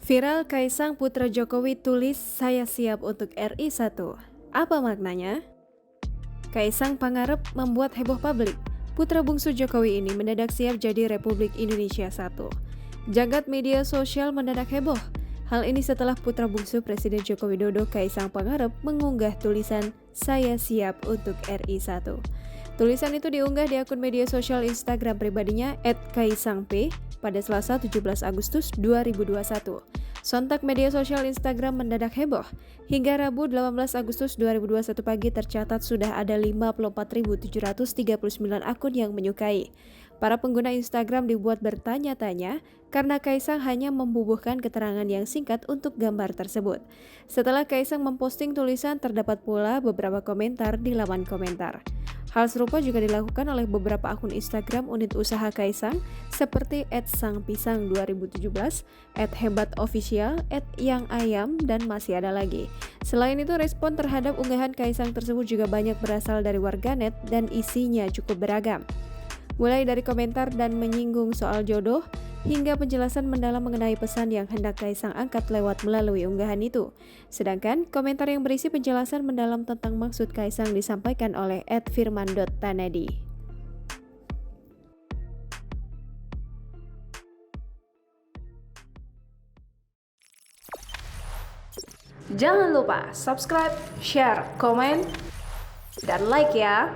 Viral Kaisang Putra Jokowi tulis "Saya siap untuk RI 1". Apa maknanya? Kaisang Pangarep membuat heboh publik. Putra bungsu Jokowi ini mendadak siap jadi Republik Indonesia 1. Jagat media sosial mendadak heboh. Hal ini setelah putra bungsu Presiden Joko Widodo Kaisang Pangarep mengunggah tulisan "Saya siap untuk RI 1". Tulisan itu diunggah di akun media sosial Instagram pribadinya @kaisangp pada Selasa 17 Agustus 2021. Sontak media sosial Instagram mendadak heboh. Hingga Rabu 18 Agustus 2021 pagi tercatat sudah ada 54.739 akun yang menyukai. Para pengguna Instagram dibuat bertanya-tanya karena Kaisang hanya membubuhkan keterangan yang singkat untuk gambar tersebut. Setelah Kaisang memposting tulisan, terdapat pula beberapa komentar di laman komentar. Hal serupa juga dilakukan oleh beberapa akun Instagram unit usaha Kaisang seperti @sangpisang2017, @hebatofficial, @yangayam, dan masih ada lagi. Selain itu, respon terhadap unggahan Kaisang tersebut juga banyak berasal dari warganet dan isinya cukup beragam. Mulai dari komentar dan menyinggung soal jodoh, hingga penjelasan mendalam mengenai pesan yang hendak Kaisang angkat lewat melalui unggahan itu. Sedangkan komentar yang berisi penjelasan mendalam tentang maksud Kaisang disampaikan oleh @firman.tanadi. Jangan lupa subscribe, share, komen, dan like ya!